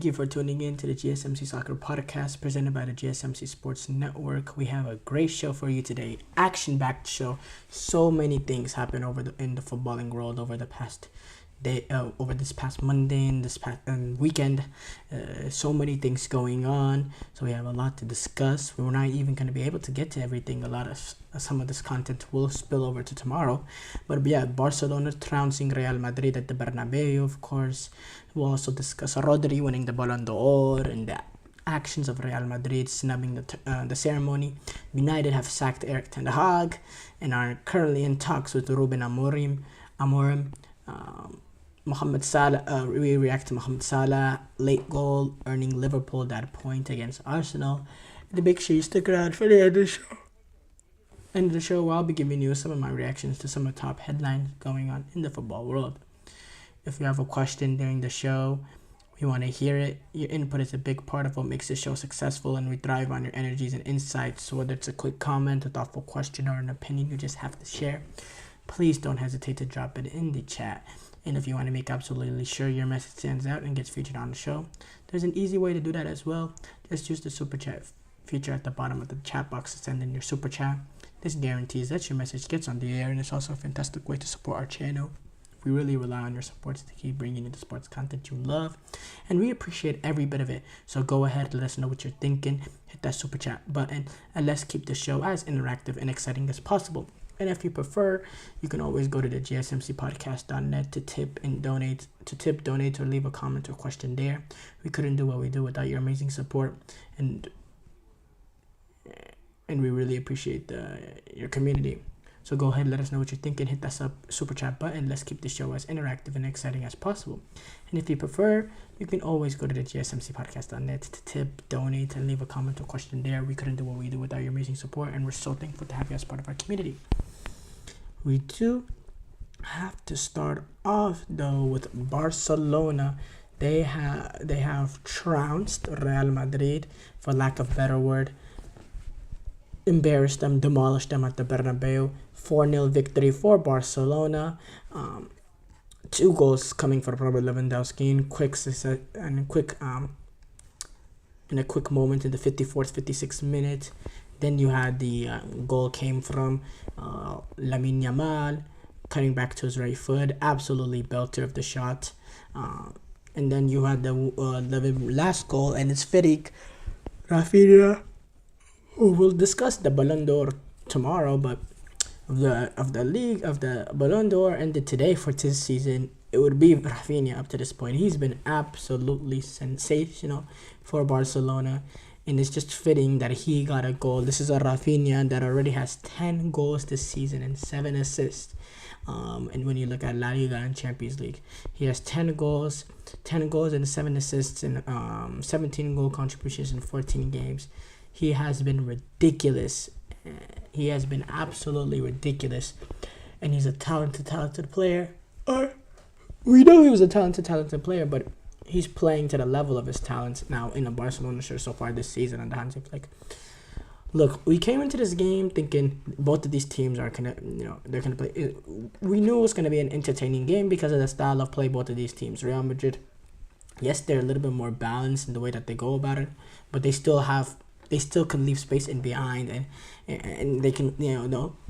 Thank you for tuning in to the GSMC Soccer Podcast presented by the GSMC Sports Network. We have a great show for you today, action-packed show. So many things happened in the footballing world over the past day, over this past Monday and this past weekend. So many things going on, so we have a lot to discuss. We're not even going to be able to get to everything. Some of this content will spill over to tomorrow, but yeah, Barcelona trouncing Real Madrid at the Bernabeu, of course. We'll also discuss Rodri winning the Ballon d'Or and the actions of Real Madrid snubbing the ceremony. United have sacked Erik Ten-Hag and are currently in talks with Ruben Amorim. Mohamed Salah, we react to Mohamed Salah late goal, earning Liverpool that point against Arsenal. And make sure you stick around for the end of the show. End of the show, I'll be giving you some of my reactions to some of the top headlines going on in the football world. If you have a question during the show, we want to hear it. Your input is a big part of what makes the show successful, and we thrive on your energies and insights. So whether it's a quick comment, a thoughtful question, or an opinion you just have to share, please don't hesitate to drop it in the chat. And if you want to make absolutely sure your message stands out and gets featured on the show, there's an easy way to do that as well. Just use the super chat feature at the bottom of the chat box to send in your super chat. This guarantees that your message gets on the air, and it's also a fantastic way to support our channel. We really rely on your support to keep bringing you the sports content you love, and we appreciate every bit of it. So go ahead, let us know what you're thinking, hit that super chat button, and let's keep the show as interactive and exciting as possible. And if you prefer, you can always go to the gsmcpodcast.net to tip, donate, or leave a comment or question there. We couldn't do what we do without your amazing support, and we really appreciate your community. So go ahead, let us know what you're thinking, hit that super chat button. Let's keep the show as interactive and exciting as possible. And if you prefer, you can always go to the gsmcpodcast.net to tip, donate, and leave a comment or question there. We couldn't do what we do without your amazing support, and we're so thankful to have you as part of our community. We do have to start off though with Barcelona. They have trounced Real Madrid, for lack of a better word. Embarrassed them, demolished them at the Bernabeu. 4-0 victory for Barcelona. 2 goals coming from Robert Lewandowski in a quick moment in the 54th, 56th minute. Then you had the goal came from Lamine Yamal, cutting back to his right foot, absolutely belter of the shot. And then you had the last goal, and it's Rafinha. We'll discuss the Ballon d'Or tomorrow, but of the Ballon d'Or ended today for this season, it would be Rafinha up to this point. He's been absolutely sensational for Barcelona, and it's just fitting that he got a goal. This is a Rafinha that already has 10 goals this season and 7 assists. And when you look at La Liga and Champions League, he has 10 goals and 7 assists and 17 goal contributions in 14 games. He has been ridiculous. He has been absolutely ridiculous. And he's a talented player. We know he was a talented player, but he's playing to the level of his talents now in a Barcelona shirt so far this season under Hansi Flick. Look, we came into this game thinking both of these teams are they're gonna play. We knew it was gonna be an entertaining game because of the style of play both of these teams. Real Madrid, yes, they're a little bit more balanced in the way that they go about it, but they still can leave space in behind, and they can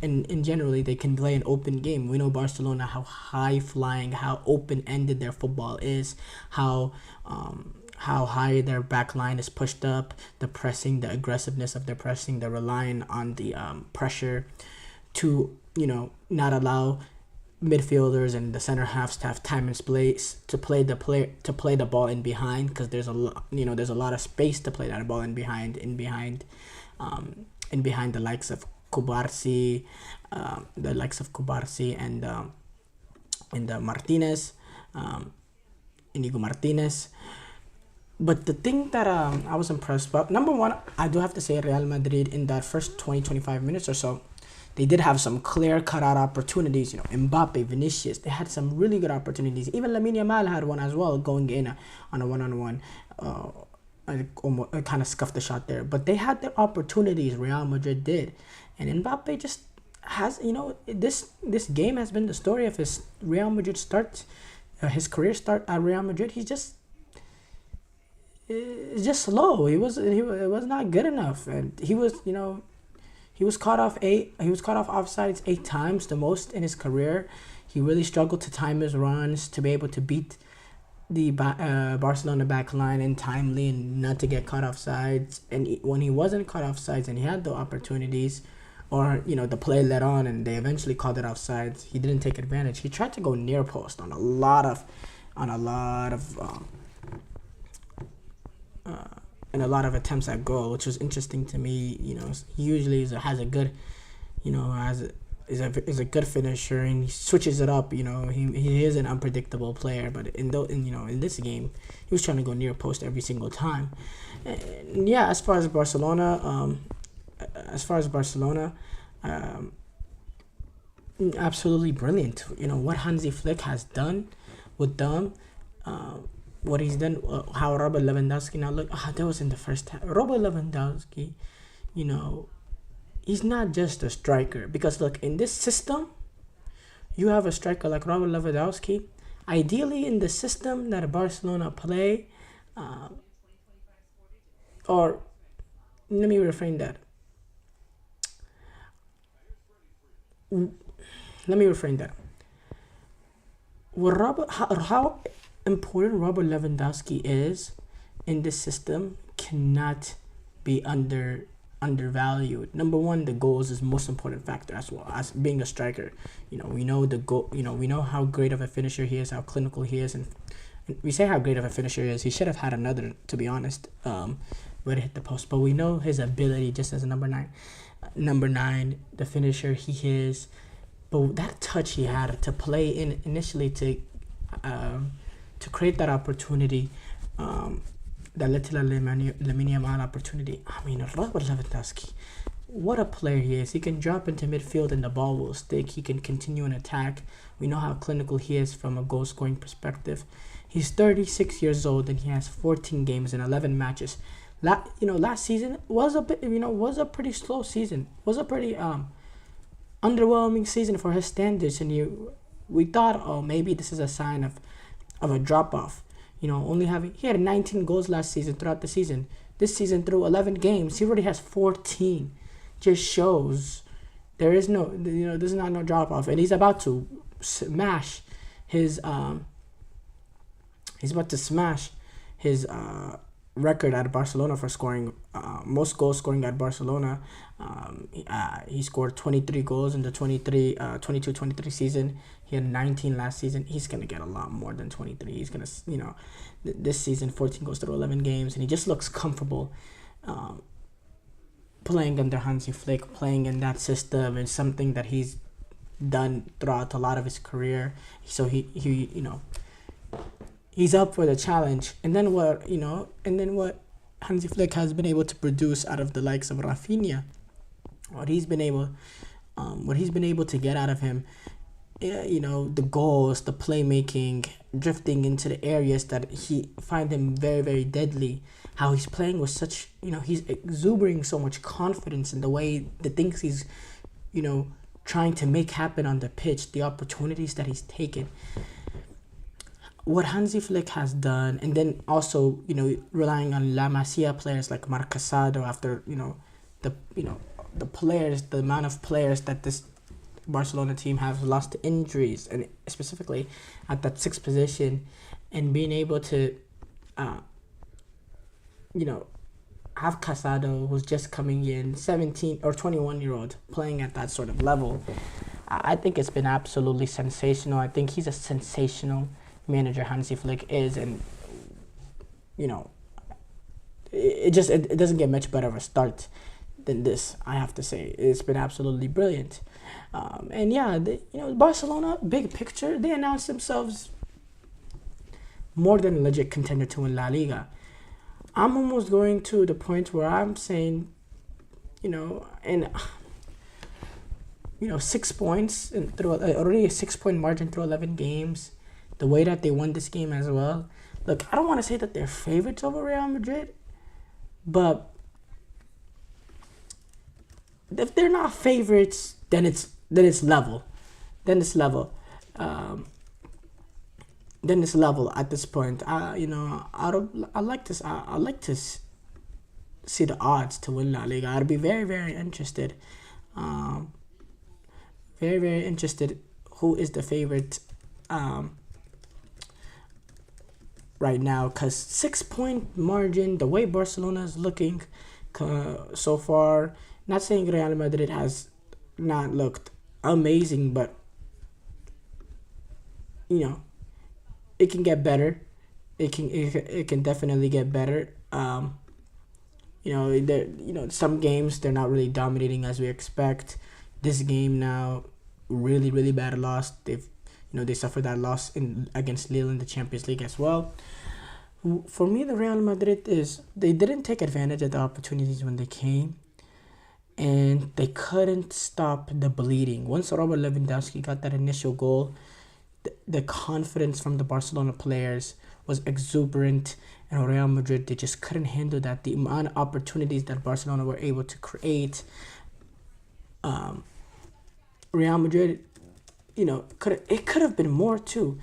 and generally they can play an open game. We know Barcelona, how high flying, how open ended their football is, how high their back line is pushed up, the pressing, the aggressiveness of their pressing, the relying on the pressure to not allow midfielders and the center halves to have time and space to play the ball in behind, because there's a lot of space to play that ball in behind the likes of Kubarsi, and Martinez, Inigo Martinez. But the thing that I was impressed about, number one, I do have to say Real Madrid in that first 20-25 minutes or so, they did have some clear cut-out opportunities. Mbappe, Vinicius, they had some really good opportunities. Even Lamine Yamal had one as well, going in on a one-on-one. I kind of scuffed the shot there. But they had their opportunities, Real Madrid did. And Mbappe just has, this game has been the story of his Real Madrid start, his career start at Real Madrid. He's just it's just slow. It was not good enough, and he was caught off offsides 8 times, the most in his career. He really struggled to time his runs to be able to beat the Barcelona back line in timely and not to get caught off sides. And when he wasn't caught off sides and he had the opportunities, or the play led on and they eventually called it offsides, he didn't take advantage. He tried to go near post on a lot of and a lot of attempts at goal, which was interesting to me. He usually has a good, is a good finisher, and he switches it up. He is an unpredictable player, but in this game, he was trying to go near post every single time. And yeah, as far as Barcelona, absolutely brilliant. What Hansi Flick has done with them. What he's done, how Robert Lewandowski now look. That was in the first half. Robert Lewandowski, he's not just a striker, because look, in this system, you have a striker like Robert Lewandowski. Ideally, in the system that Barcelona play, or let me reframe that. With how important Robert Lewandowski is in this system cannot be undervalued. Number one, the goals is the most important factor, as well as being a striker. We know the goal. We know how great of a finisher he is, how clinical he is, and we say how great of a finisher he is. He should have had another, to be honest, but it hit the post. But we know his ability just as a number nine, the finisher he is. But that touch he had to play in initially to create that opportunity, that led to the Lamine Yamal opportunity. I mean, Robert Lewandowski, what a player he is. He can drop into midfield and the ball will stick. He can continue an attack. We know how clinical he is from a goal-scoring perspective. He's 36 years old and he has 14 games and 11 matches. Last season was a pretty slow season. Was a pretty underwhelming season for his standards, and we thought, oh, maybe this is a sign of a drop-off. He had 19 goals last season throughout the season. This season, through 11 games, he already has 14. Just shows there's not no drop-off, and he's about to smash his record at Barcelona for scoring most goals scoring at Barcelona. He scored 23 goals in the 22-23 season. He had 19 last season. He's going to get a lot more than 23. He's going to, this season, 14 goals through 11 games, and he just looks comfortable playing under Hansi Flick, playing in that system, and something that he's done throughout a lot of his career. So he's up for the challenge. And then what Hansi Flick has been able to produce out of the likes of Rafinha, what he's been able to get out of him, the goals, the playmaking, drifting into the areas that he find him very, very deadly. How he's playing with such, he's exuberating so much confidence in the things he's, trying to make happen on the pitch, the opportunities that he's taken. What Hansi Flick has done, and then also, relying on La Masia players like Marc Casado after, the players, the amount of players that this Barcelona team have lost to injuries, and specifically at that sixth position, and being able to, have Casado, who's just coming in, 17 or 21-year-old, playing at that sort of level. I think it's been absolutely sensational. I think he's a sensational manager, Hansi Flick is, and it doesn't get much better of a start than this. I have to say it's been absolutely brilliant. And yeah, Barcelona, big picture, they announced themselves more than a legit contender to win La Liga. I'm almost going to the point where I'm saying, 6 points and through already a 6-point margin through 11 games. The way that they won this game as well. Look, I don't want to say that they're favorites over Real Madrid, but if they're not favorites, then it's level. then it's level at this point. I like this. I like to see the odds to win La Liga. I'd be very, very interested. Um, Very, very interested. Who is the favorite right now? Because 6 point margin, the way Barcelona is looking so far. Not saying Real Madrid has not looked amazing, but you know it can get better. It can definitely get better. Some games they're not really dominating as we expect. This game now, really, really bad loss. They suffered that loss against Lille in the Champions League as well. For me, the Real Madrid they didn't take advantage of the opportunities when they came, and they couldn't stop the bleeding. Once Robert Lewandowski got that initial goal, the confidence from the Barcelona players was exuberant, and Real Madrid, they just couldn't handle that. The amount of opportunities that Barcelona were able to create, Real Madrid, could have been more too.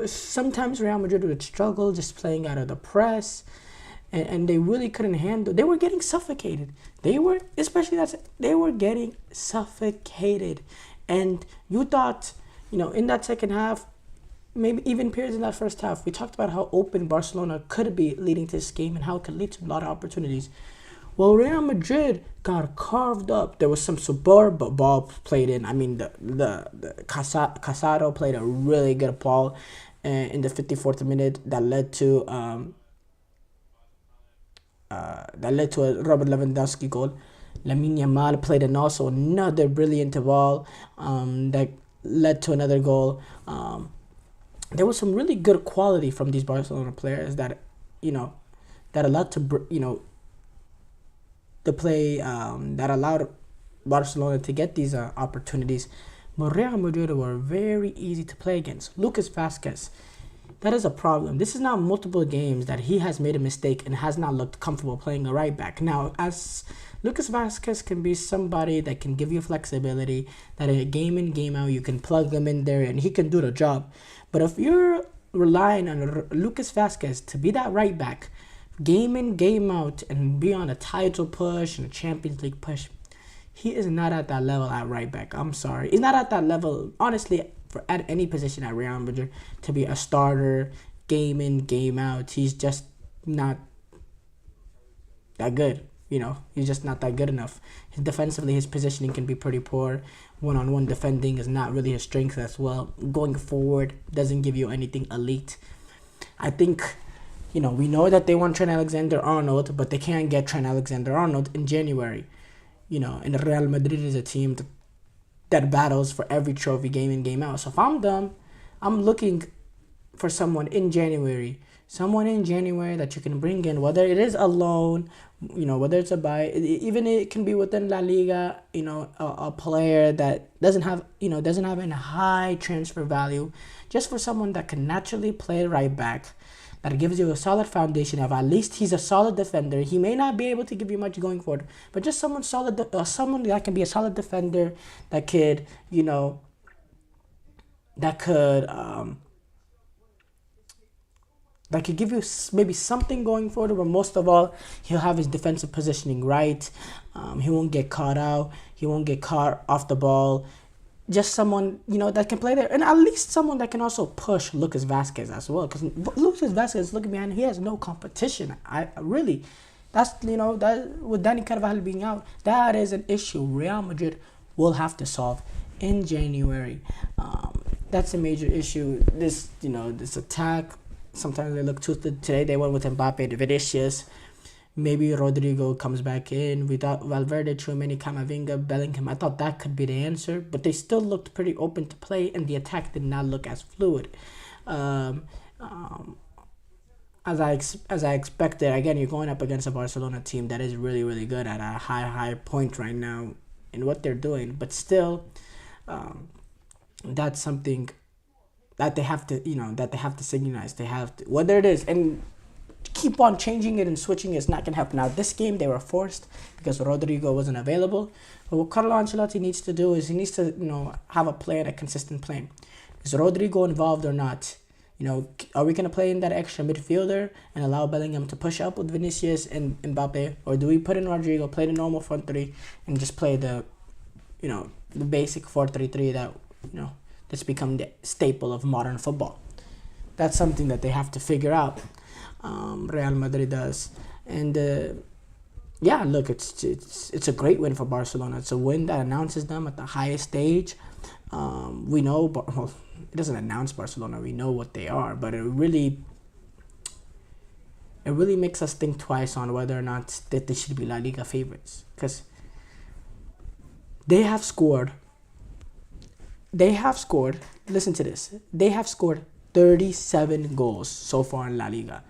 Sometimes Real Madrid would struggle just playing out of the press, and they really couldn't handle. They were getting suffocated. They were getting suffocated, and you thought, in that second half, maybe even periods in that first half, we talked about how open Barcelona could be leading to this game and how it could lead to a lot of opportunities. Well, Real Madrid got carved up. There was some superb ball played in. I mean, the Casado played a really good ball in the 54th minute that led to a Robert Lewandowski goal. Lamine Yamal played also another brilliant ball that led to another goal. There was some really good quality from these Barcelona players that allowed the play that allowed Barcelona to get these opportunities. But Real Madrid were very easy to play against. Lucas Vazquez, that is a problem. This is now multiple games that he has made a mistake and has not looked comfortable playing a right back. Now, as Lucas Vazquez can be somebody that can give you flexibility, that a game in, game out, you can plug them in there and he can do the job. But if you're relying on Lucas Vazquez to be that right back, game in, game out, and be on a title push and a Champions League push, he is not at that level at right back. I'm sorry. He's not at that level, honestly, at any position at Real Madrid to be a starter, game in, game out. He's just not that good. He's just not that good enough. Defensively, his positioning can be pretty poor. One-on-one defending is not really his strength as well. Going forward doesn't give you anything elite. I think, we know that they want Trent Alexander-Arnold, but they can't get Trent Alexander-Arnold in January. And Real Madrid is a team that battles for every trophy game in, game out. So if I'm them, I'm looking for someone in January. Someone in January that you can bring in, whether it is a loan, whether it's a buy, even it can be within La Liga, a player that doesn't have a high transfer value, just for someone that can naturally play right back, that gives you a solid foundation of at least he's a solid defender. He may not be able to give you much going forward, but just someone solid, someone that can be a solid defender that could, that could give you maybe something going forward, but most of all, he'll have his defensive positioning right. He won't get caught out. He won't get caught off the ball. Just someone, that can play there. And at least someone that can also push Lucas Vazquez as well. Because Lucas Vazquez, looking behind, he has no competition. That's, that with Dani Carvajal being out, that is an issue Real Madrid will have to solve in January. That's a major issue. This attack, sometimes they look too. Today they went with Mbappe and Vinicius. Maybe Rodrigo comes back in without Valverde, Tchouaméni, Camavinga, Bellingham. I thought that could be the answer, but they still looked pretty open to play, and the attack did not look as fluid as I expected. Again, you're going up against a Barcelona team that is really, really good at a high point right now in what they're doing, but still, that's something that they have to, synchronize. They have to, whether it is, and keep on changing it and switching it's not going to help. Now, this game, they were forced because Rodrigo wasn't available. But what Carlo Ancelotti needs to do is he needs to, have a plan, a consistent plan. Is Rodrigo involved or not? Are we gonna play in that extra midfielder and allow Bellingham to push up with Vinicius and Mbappe, or do we put in Rodrigo, play the normal front three, and just play the basic 4-3-3 that that's become the staple of modern football? That's something that they have to figure out. Real Madrid does, and look, it's a great win for Barcelona. It's a win that announces them at the highest stage. We know, it doesn't announce Barcelona. We know what they are, but it really makes us think twice on whether or not that they should be La Liga favorites, because they have scored. Listen to this. They have scored 37 goals so far in La Liga.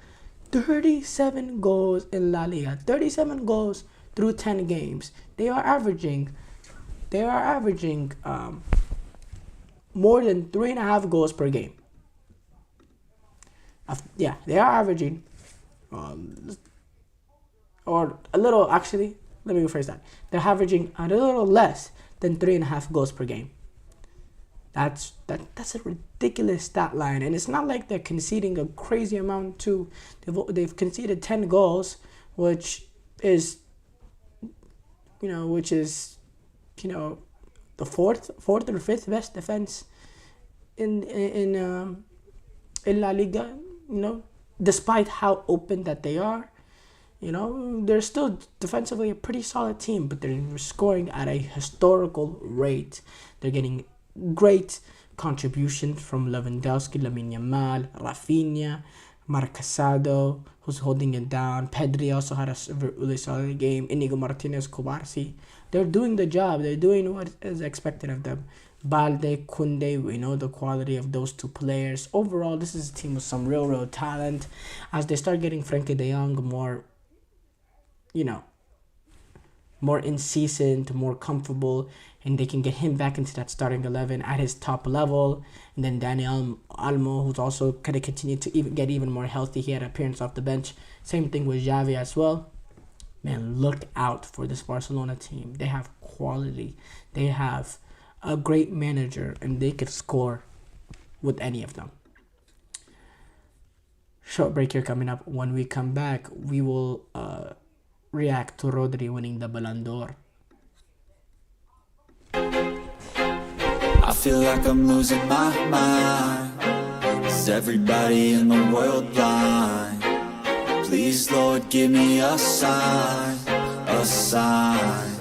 37 goals in La Liga. 37 goals through 10 games. They are averaging more than 3.5 goals per game. They are averaging, or a little, actually, let me rephrase that. They're averaging a little less than 3.5 goals per game. That's a ridiculous stat line, and it's not like they're conceding a crazy amount too. They've conceded 10 goals, which is the fourth or fifth best defense in La Liga. Despite how open that they are, they're still defensively a pretty solid team, but they're scoring at a historical rate. They're getting great contributions from Lewandowski, Lamine Yamal, Rafinha, Marcasado, who's holding it down. Pedri also had a really solid game. Inigo Martinez, Kobarsi. They're doing the job. They're doing what is expected of them. Balde, Kunde, we know the quality of those two players. Overall, this is a team with some real talent. As they start getting Frenkie de Jong more incessant, more comfortable, and they can get him back into that starting 11 at his top level. And then Daniel Almo, who's also going to continue to get even more healthy. He had an appearance off the bench. Same thing with Xavi as well. Man, look out for this Barcelona team. They have quality. They have a great manager, and they could score with any of them. Short break here coming up. When we come back, we will react to Rodri winning the Ballon d'Or. I feel like I'm losing my mind. Is everybody in the world blind? Please, Lord, give me a sign, a sign.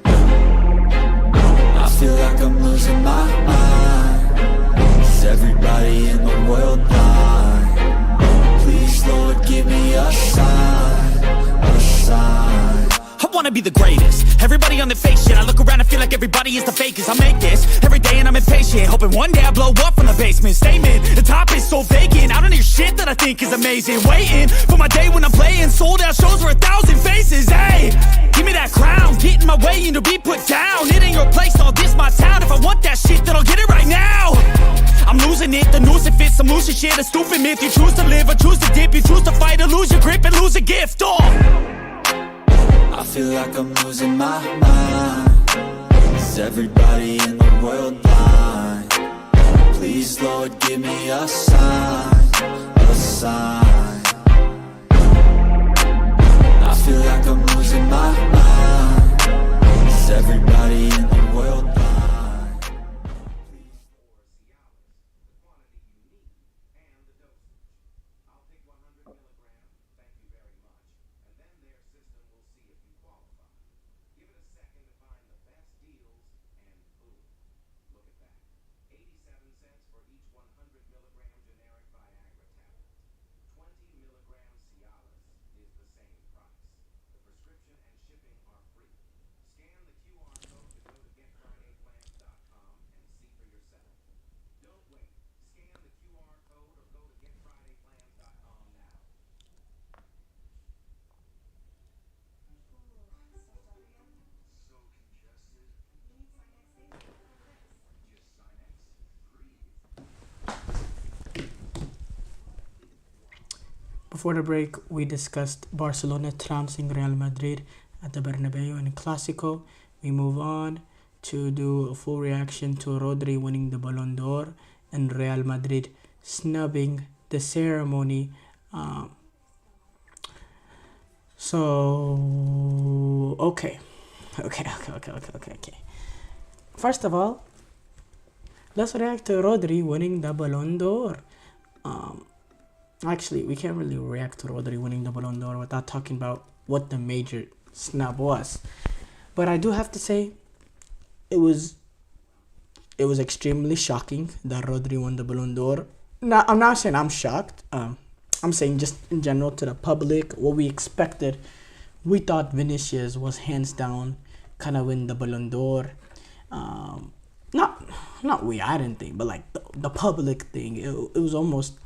I feel like I'm losing my mind. Is everybody in the world blind? Please, Lord, give me a sign, a sign. I wanna be the greatest. Everybody on their fake shit. I look around and feel like everybody is the fakest. I make this every day and I'm impatient, hoping one day I blow up from the basement. Statement, the top is so vacant. I don't hear shit that I think is amazing. Waiting for my day when I'm playing sold out shows for 1,000 faces. Hey, give me that crown, get in my way and to be put down. It ain't your place, all this my town. If I want that shit, then I'll get it right now. I'm losing it, the noose it fits. I'm losing shit, a stupid myth. You choose to live or choose to dip. You choose to fight or lose your grip and lose a gift. I feel like I'm losing my mind. Is everybody in the world blind? Please, Lord, give me a sign, a sign. I feel like I'm losing my mind. Is everybody in the world blind? Before the break, we discussed Barcelona trouncing Real Madrid at the Bernabeu in Clásico. We move on to do a full reaction to Rodri winning the Ballon d'Or and Real Madrid snubbing the ceremony. So okay. First of all, let's react to Rodri winning the Ballon d'Or. Actually, we can't really react to Rodri winning the Ballon d'Or without talking about what the major snub was. But I do have to say, it was extremely shocking that Rodri won the Ballon d'Or. Now, I'm not saying I'm shocked. I'm saying just in general to the public, what we expected. We thought Vinicius was hands down kind of win the Ballon d'Or. Not we, I didn't think, but like the public thing. It was almost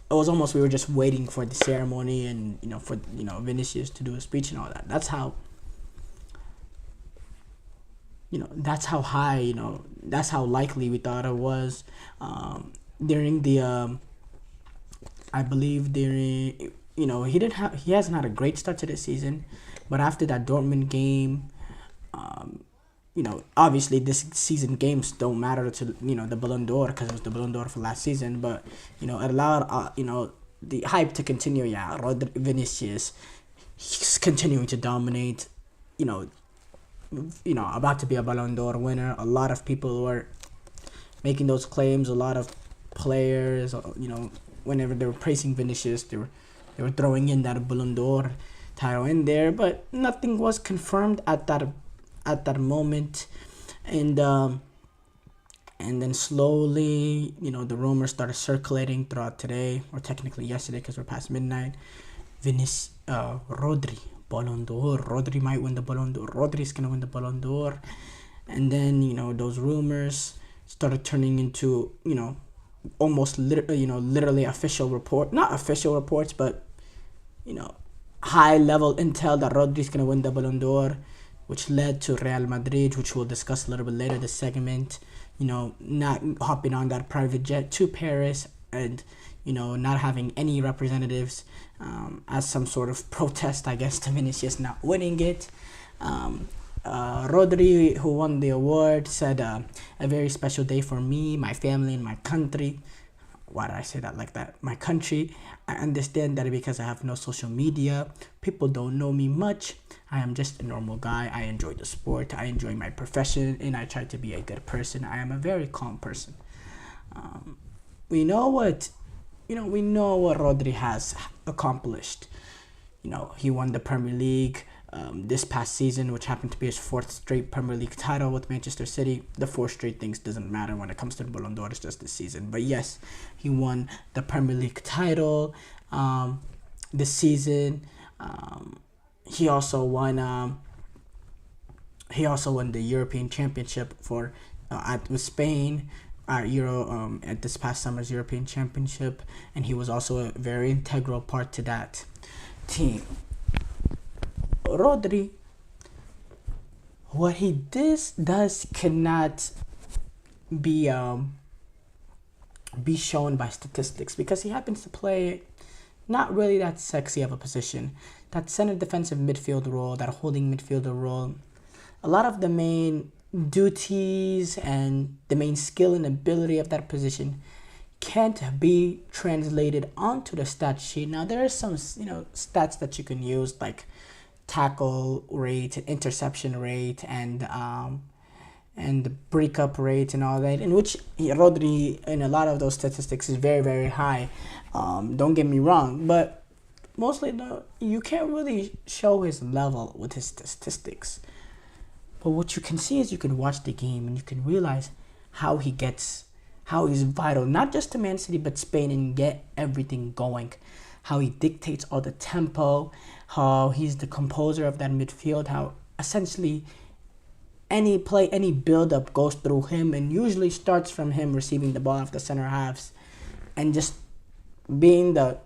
we were just waiting for the ceremony and for Vinicius to do a speech and all that. That's how high, that's how likely we thought it was. During the I believe during he hasn't had a great start to the season, but after that Dortmund game, obviously this season games don't matter to the Ballon d'Or because it was the Ballon d'Or for last season, but it allowed the hype to continue. Yeah, Vinicius, he's continuing to dominate. About to be a Ballon d'Or winner. A lot of people were making those claims. A lot of players, whenever they were praising Vinicius, they were throwing in that Ballon d'Or title in there, but nothing was confirmed at that moment. And then slowly, the rumors started circulating throughout today, or technically yesterday because we're past midnight. Rodri, Ballon d'Or. Rodri might win the Ballon d'Or. Rodri's gonna win the Ballon d'Or. And then, those rumors started turning into, almost literally official report. Not official reports, but, high level intel that Rodri's gonna win the Ballon d'Or, which led to Real Madrid, which we'll discuss a little bit later this segment, not hopping on that private jet to Paris and, not having any representatives as some sort of protest, I guess, to Vinicius not winning it. Rodri, who won the award, said, a very special day for me, my family, and my country. Why did I say that like that? My country. I understand that because I have no social media. People don't know me much. I am just a normal guy. I enjoy the sport. I enjoy my profession. And I try to be a good person. I am a very calm person. We know what Rodri has accomplished. He won the Premier League this past season, which happened to be his 4th straight Premier League title with Manchester City. The 4 straight things doesn't matter when it comes to the Ballon d'Or. It's just this season. But yes, he won the Premier League title this season. He also won the European Championship with Spain. At this past summer's European Championship, and he was also a very integral part to that team. Rodri, what he does cannot be shown by statistics because he happens to play not really that sexy of a position, that center defensive midfield role, that holding midfielder role. A lot of the main duties and the main skill and ability of that position can't be translated onto the stat sheet. Now there are some stats that you can use, like tackle rate, interception rate, and breakup rate and all that, in which Rodri in a lot of those statistics is very, very high. Don't get me wrong, but mostly you can't really show his level with his statistics. But what you can see is you can watch the game and you can realize how he's vital, not just to Man City, but Spain, and get everything going. How he dictates all the tempo, how he's the composer of that midfield, how essentially any play, any build-up goes through him and usually starts from him receiving the ball off the center halves and just being the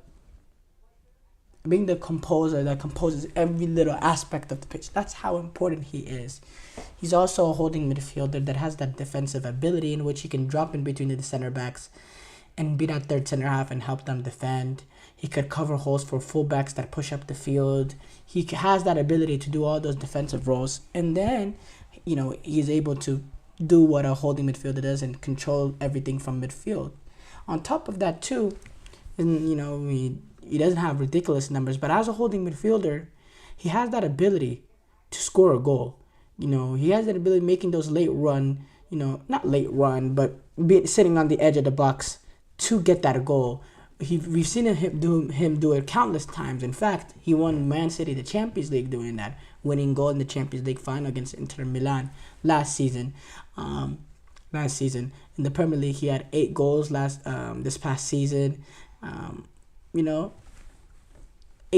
composer that composes every little aspect of the pitch. That's how important he is. He's also a holding midfielder that has that defensive ability in which he can drop in between the center backs and be that third center half and help them defend. He could cover holes for fullbacks that push up the field. He has that ability to do all those defensive roles. And then, he's able to do what a holding midfielder does and control everything from midfield. On top of that too, and he doesn't have ridiculous numbers, but as a holding midfielder, he has that ability to score a goal. He has that ability of making those late run, not late run, but sitting on the edge of the box to get that goal. We've seen him do it countless times. In fact, he won Man City the Champions League doing that, winning goal in the Champions League final against Inter Milan last season. In the Premier League, he had 8 goals this past season. 8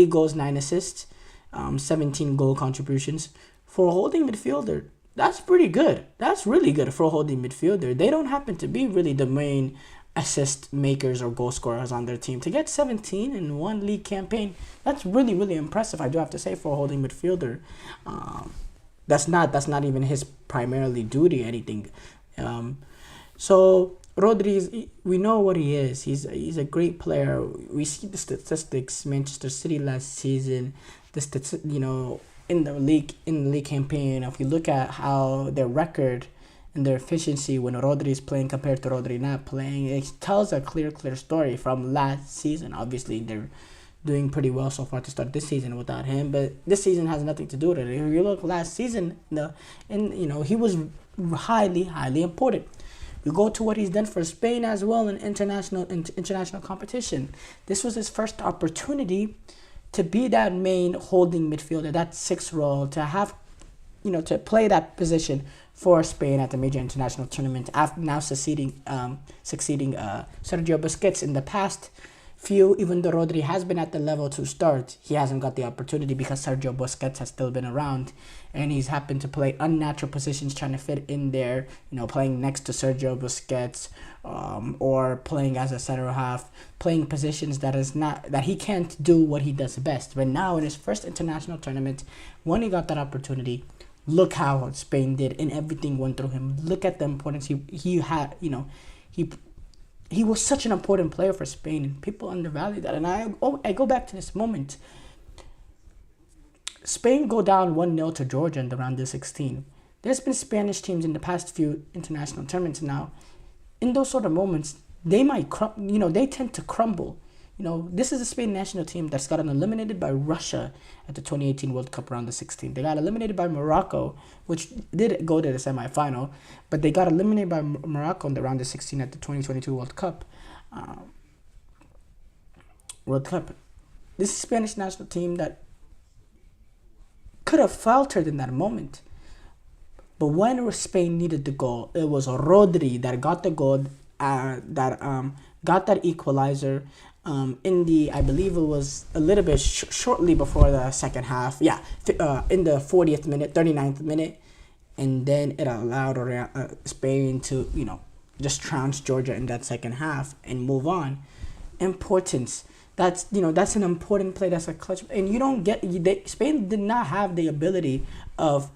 goals, 9 assists, 17 goal contributions. For a holding midfielder, that's pretty good. That's really good for a holding midfielder. They don't happen to be really the main assist makers or goal scorers on their team. To get 17 in one league campaign, that's really, really impressive, I do have to say, for a holding midfielder. That's not even his primarily duty or anything. So Rodri, we know what he is. He's a great player. We see the statistics. Manchester City last season, in the league campaign. If you look at how their record and their efficiency when Rodri is playing compared to Rodri not playing, it tells a clear story from last season. Obviously, they're doing pretty well so far to start this season without him, but this season has nothing to do with it. If you look last season, he was highly important. You go to what he's done for Spain as well in international competition. This was his first opportunity to be that main holding midfielder, that 6th role, to have, to play that position for Spain at the major international tournament. After now succeeding Sergio Busquets in the past few, even though Rodri has been at the level to start, he hasn't got the opportunity because Sergio Busquets has still been around, and he's happened to play unnatural positions trying to fit in there, playing next to Sergio Busquets, or playing as a center half, playing positions that he can't do what he does best. But now in his first international tournament, when he got that opportunity, look how Spain did, and everything went through him. Look at the importance he had. He was such an important player for Spain, and people undervalue that. And I go back to this moment. Spain go down 1-0 to Georgia in the round of 16. There's been Spanish teams in the past few international tournaments now. In those sort of moments, they might they tend to crumble. This is a Spain national team that's gotten eliminated by Russia at the 2018 World Cup round of 16. They got eliminated by Morocco, which did go to the semifinal, but they got eliminated by Morocco in the round of 16 at the 2022 World Cup. This is a Spanish national team that could have faltered in that moment. But when Spain needed the goal, it was Rodri that got the goal, got that equalizer. I believe it was a little bit shortly before the second half. In the 40th minute, 39th minute. And then it allowed Spain to, just trounce Georgia in that second half and move on. Importance. That's an important play. That's a clutch. And Spain did not have the ability to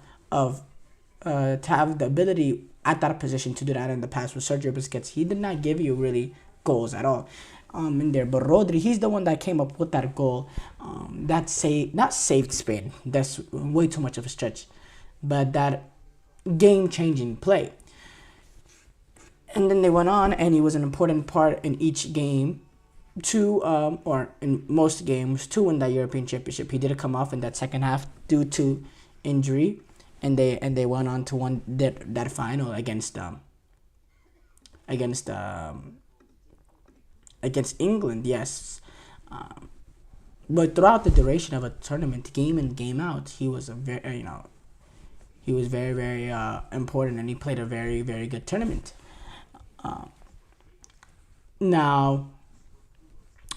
have the ability at that position to do that in the past with Sergio Busquets. He did not give you really goals at all. In there, but Rodri, he's the one that came up with that goal. Not saved Spain. That's way too much of a stretch, but that game-changing play. And then they went on, and he was an important part in each game, or in most games, to win that European Championship. He did come off in that second half due to injury, and they went on to win that final against England, yes. But throughout the duration of a tournament, game in, game out, he was very, very important, and he played a very, very good tournament. Now,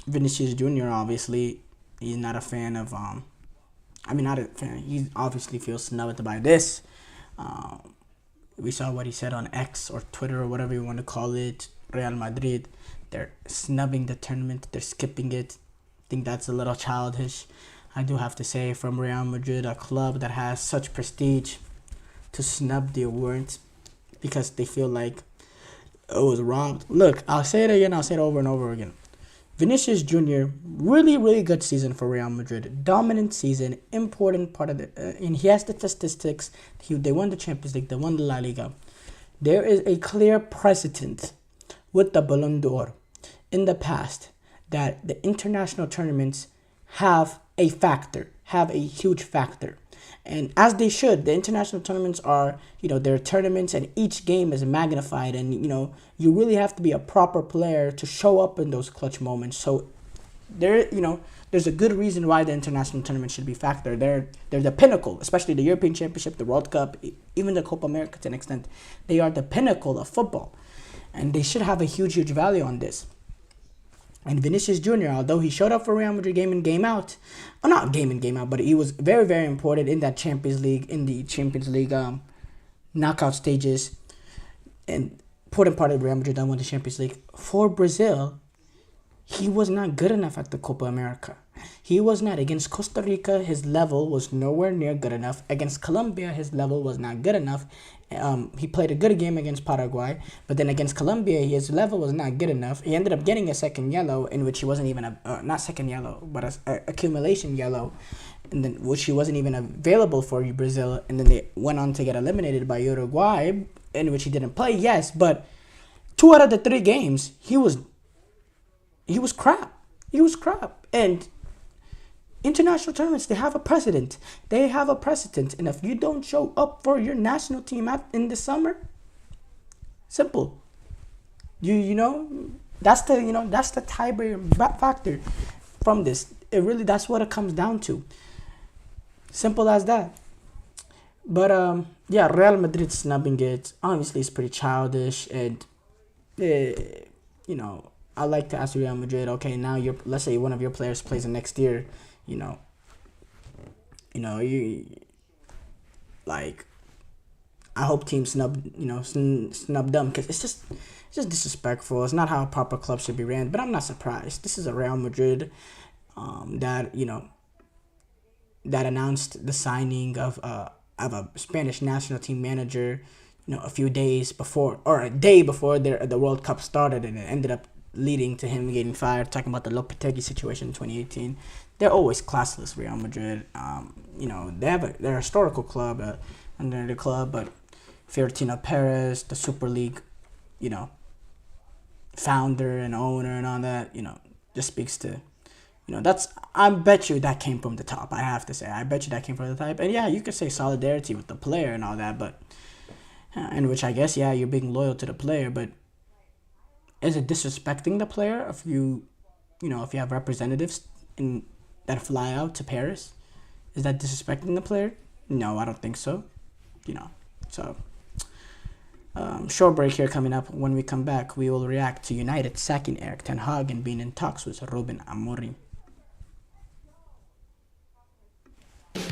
Vinicius Jr., obviously, he's not a fan of, not a fan. He obviously feels snubbed by this. We saw what he said on X or Twitter or whatever you want to call it. Real Madrid, they're snubbing the tournament. They're skipping it. I think that's a little childish. I do have to say, from Real Madrid, a club that has such prestige, to snub the awards because they feel like it was robbed. Look, I'll say it again. I'll say it over and over again. Vinicius Jr., really, really good season for Real Madrid. Dominant season, important part of it. And he has the statistics. They won the Champions League. They won the La Liga. There is a clear precedent with the Ballon d'Or. in the past that the international tournaments have a huge factor. And as they should, the international tournaments are, they're tournaments, and each game is magnified, and, you really have to be a proper player to show up in those clutch moments. So there's a good reason why the international tournament should be factored. They're the pinnacle, especially the European Championship, the World Cup, even the Copa America to an extent. They are the pinnacle of football, and they should have a huge value on this. And Vinicius Jr., although he showed up for Real Madrid game in, game out, not game in, game out, but he was very, very important in that Champions League, knockout stages, and important part of Real Madrid that won the Champions League. For Brazil, he was not good enough at the Copa America. He was not. Against Costa Rica, his level was nowhere near good enough. Against Colombia, his level was not good enough. He played a good game against Paraguay, but then against Colombia, his level was not good enough. He ended up getting a second yellow, in which he wasn't even not second yellow, but a accumulation yellow, and then which he wasn't even available for Brazil. And then they went on to get eliminated by Uruguay, in which he didn't play. Yes, but 2 out of the 3 games, he was crap. He was crap. And international tournaments, they have a precedent. And if you don't show up for your national team in the summer, simple. That's the tiebreaker factor from this. That's what it comes down to. Simple as that. But Real Madrid snubbing it, obviously, is pretty childish, and I like to ask Real Madrid, okay, now let's say one of your players plays the next year, I hope teams snub them, because it's just disrespectful. It's not how a proper club should be ran. But I'm not surprised. This is a Real Madrid that announced the signing of a Spanish national team manager, a few days before, or a day before the World Cup started, and it ended up leading to him getting fired. Talking about the Lopetegui situation in 2018. They're always classless, Real Madrid. They're a historical club under the club, but Florentino Perez, the Super League, founder and owner and all that, just speaks to, I bet you that came from the top. I have to say, I bet you that came from the top. And yeah, you could say solidarity with the player and all that, but, in which I guess, yeah, you're being loyal to the player, but is it disrespecting the player if you have representatives that fly out to Paris? Is that disrespecting the player? No, I don't think so. So short break here coming up. When we come back, we will react to United sacking Erik Ten-Hag and being in talks with Ruben Amorim.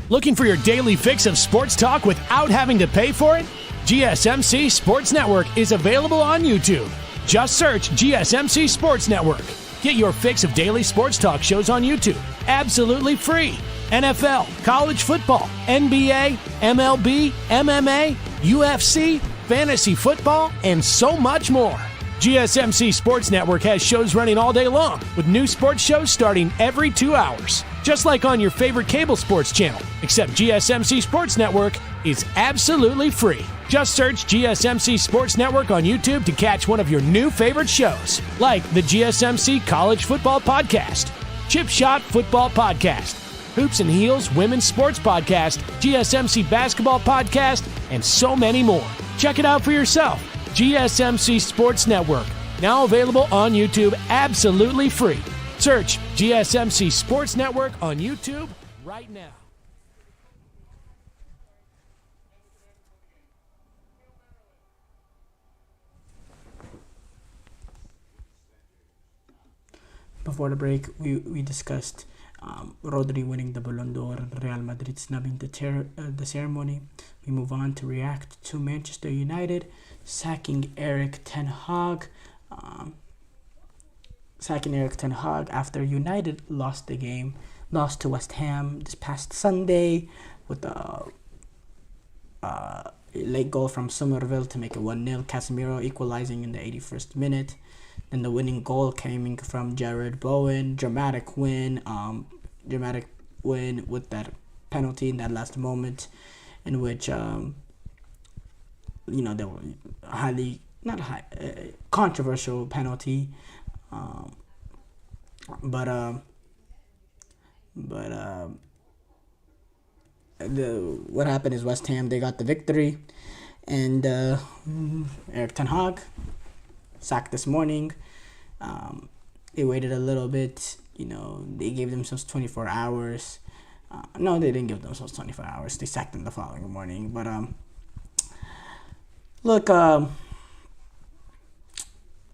Looking for your daily fix of sports talk without having to pay for it? GSMC Sports Network is available on YouTube. Just search GSMC Sports Network. Get your fix of daily sports talk shows on YouTube, absolutely free. NFL, college football, NBA, MLB, MMA, UFC, fantasy football, and so much more. GSMC Sports Network has shows running all day long, with new sports shows starting every 2 hours. Just like on your favorite cable sports channel, except GSMC Sports Network is absolutely free. Just search GSMC Sports Network on YouTube to catch one of your new favorite shows, like the GSMC College Football Podcast, Chip Shot Football Podcast, Hoops and Heels Women's Sports Podcast, GSMC Basketball Podcast, and so many more. Check it out for yourself. GSMC Sports Network, now available on YouTube absolutely free. Search GSMC Sports Network on YouTube right now. Before the break, we discussed Rodri winning the Ballon d'Or and Real Madrid snubbing the ceremony. We move on to react to Manchester United sacking Erik Ten-Hag. After United lost to West Ham this past Sunday with a late goal from Somerville to make it 1-0. Casemiro equalizing in the 81st minute. Then the winning goal came from Jared Bowen. Dramatic win with that penalty in that last moment, in which there were controversial penalty. Um, but what happened is West Ham, they got the victory, and Erik Ten-Hag sacked this morning. They waited a little bit. They gave themselves 24 hours. No, they didn't give themselves 24 hours. They sacked them the following morning. But look,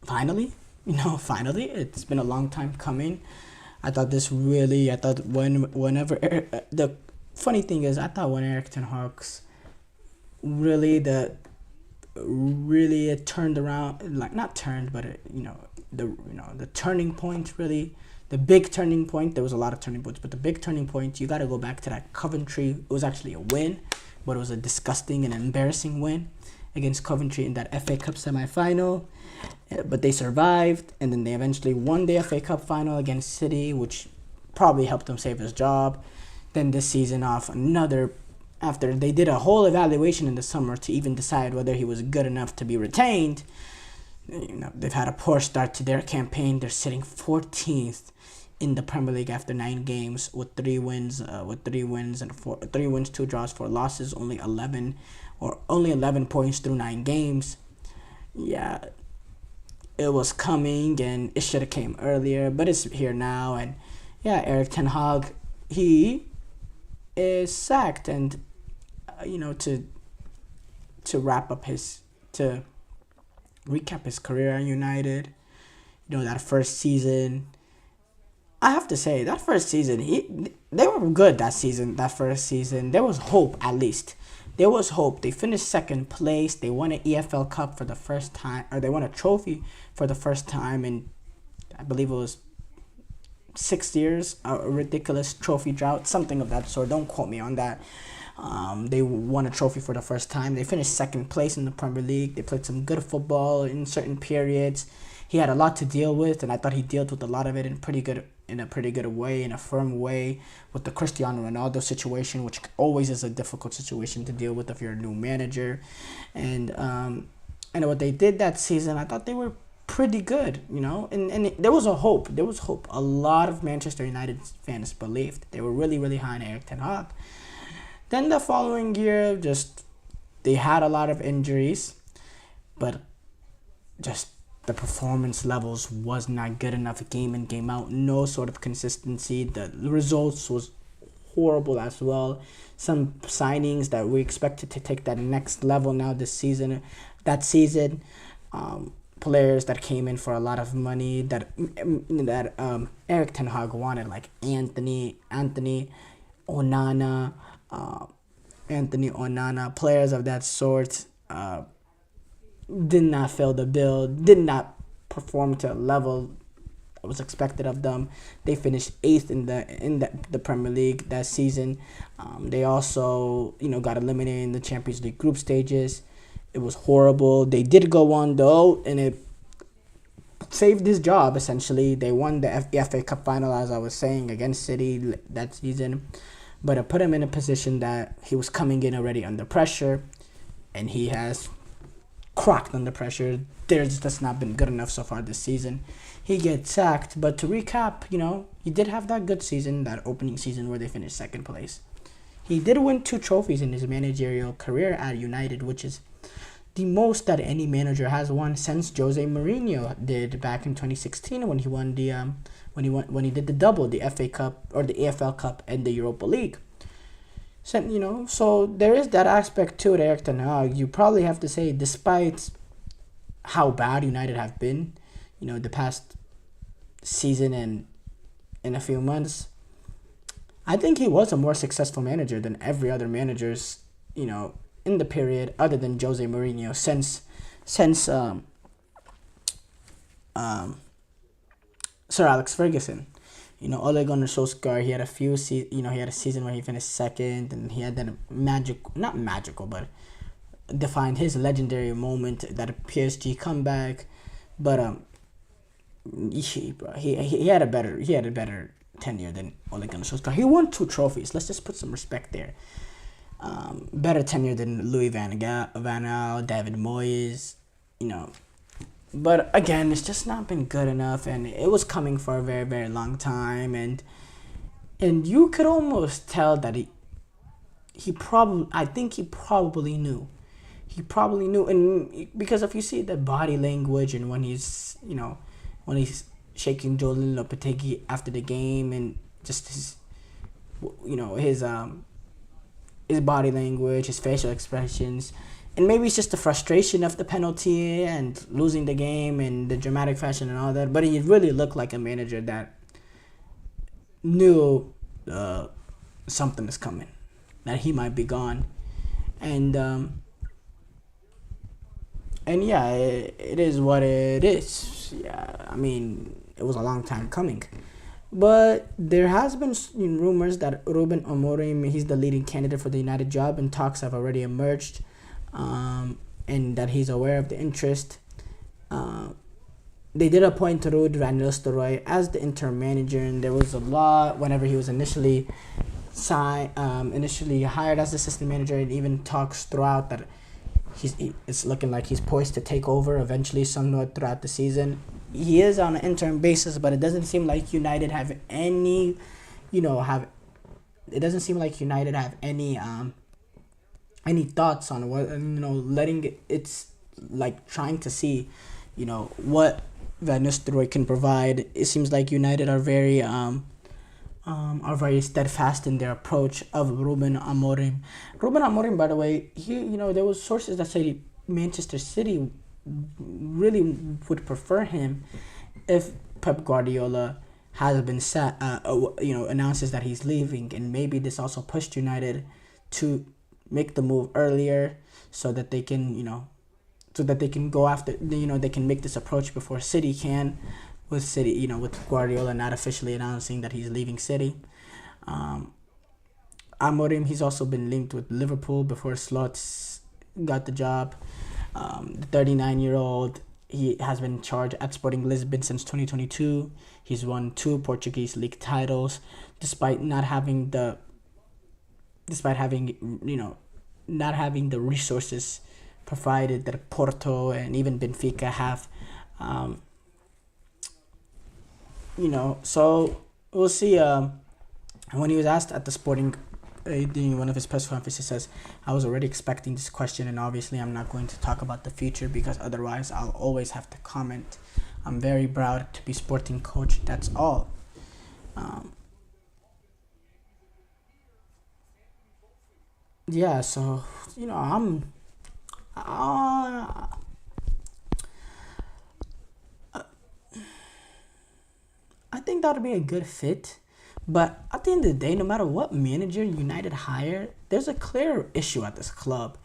finally, it's been a long time coming. I thought the funny thing is, I thought when Erik Ten Hag's it turned around, like not turned, but the turning point, really, the big turning point. There was a lot of turning points, but the big turning point, you got to go back to that Coventry. It was actually a win, but it was a disgusting and embarrassing win against Coventry in that FA Cup semi-final. But they survived, and then they eventually won the FA Cup final against City, which probably helped them save his job. Then this season after they did a whole evaluation in the summer to even decide whether he was good enough to be retained. They've had a poor start to their campaign. They're sitting 14th in the Premier League after 9 games with 3 wins, 2 draws, 4 losses, only 11 points through 9 games. Yeah, it was coming, and it should have came earlier, but it's here now. And yeah, Erik Ten Hag, he is sacked, and to recap his career at United, that first season, I have to say, that first season, they were good that first season. There was hope, at least. There was hope. They finished second place. They won an EFL Cup for the first time, or they won a trophy for the first time in, I believe it was 6 years, a ridiculous trophy drought, something of that sort. Don't quote me on that. They won a trophy for the first time. They finished second place in the Premier League. They played some good football in certain periods. He had a lot to deal with, and I thought he dealt with a lot of it in a pretty good way, in a firm way, with the Cristiano Ronaldo situation, which always is a difficult situation to deal with if you're a new manager. And what they did that season, I thought they were pretty good, and there was a hope. A lot of Manchester United fans believed. They were really, really high on Erik Ten Hag. Then the following year, they had a lot of injuries, but just the performance levels was not good enough game in, game out. No sort of consistency. The results was horrible as well. Some signings that we expected to take that next level now this season. Players that came in for a lot of money that Erik Ten Hag wanted, like Anthony Onana, players of that sort, did not fill the bill, did not perform to a level that was expected of them. They finished 8th in the Premier League that season. They also got eliminated in the Champions League group stages. It was horrible. They did go on though, and it saved his job essentially. They won the FA Cup final, as I was saying, against City that season. But it put him in a position that he was coming in already under pressure, and he has cracked under pressure. There's just not been good enough so far this season. He gets sacked, but to recap, he did have that good season, that opening season where they finished second place. He did win 2 trophies in his managerial career at United, which is the most that any manager has won since Jose Mourinho did back in 2016 when he won when he did the double, the FA Cup or the AFL Cup and the Europa League. So there is that aspect to it, Erik Ten Hag. You probably have to say, despite how bad United have been, the past season and in a few months, I think he was a more successful manager than every other managers, in the period other than Jose Mourinho since Sir Alex Ferguson. Ole Gunnar Solskjaer, he had a season where he finished second, and he had that not magical, but defined his legendary moment, that PSG comeback. But he had a better tenure than Ole Gunnar Solskjaer. He won 2 trophies. Let's just put some respect there. Better tenure than Louis van Gaal, David Moyes, But again, it's just not been good enough, and it was coming for a very, very long time, and you could almost tell that he probably, I think he probably knew. He probably knew, and because if you see the body language and when he's, when he's shaking Joel Lopetegui after the game, and just his, his body language, his facial expressions, and maybe it's just the frustration of the penalty and losing the game and the dramatic fashion and all that. But he really looked like a manager that knew something is coming, that he might be gone, and yeah, it is what it is. Yeah, I mean, it was a long time coming. But there has been rumors that Ruben Amorim, he's the leading candidate for the United job, and talks have already emerged, and that he's aware of the interest. They did appoint Ruud van Nistelrooy as the interim manager, and there was a lot whenever he was initially hired as assistant manager, and even talks throughout that it's looking like he's poised to take over eventually somewhat throughout the season. He is on an interim basis, but it doesn't seem like United have any, it doesn't seem like United have any thoughts on what, letting it's like trying to see, what Van Nistelrooy can provide. It seems like United are very steadfast in their approach of Ruben Amorim. Ruben Amorim, by the way, there was sources that say Manchester City really would prefer him if Pep Guardiola has been announces that he's leaving, and maybe this also pushed United to make the move earlier so that they can go after, they can make this approach before City can, with City, with Guardiola not officially announcing that he's leaving City. Amorim, he's also been linked with Liverpool before Slots got the job. The 39-year-old, he has been in charge at Sporting Lisbon since 2022. He's won 2 Portuguese league titles, despite not having the resources provided that Porto and even Benfica have. So we'll see. When he was asked at the Sporting, during one of his press conferences, he says, I was already expecting this question, and obviously I'm not going to talk about the future because otherwise I'll always have to comment. I'm very proud to be Sporting coach, that's all. Yeah, so, I think that would be a good fit. But at the end of the day, no matter what manager United hire, there's a clear issue at this club.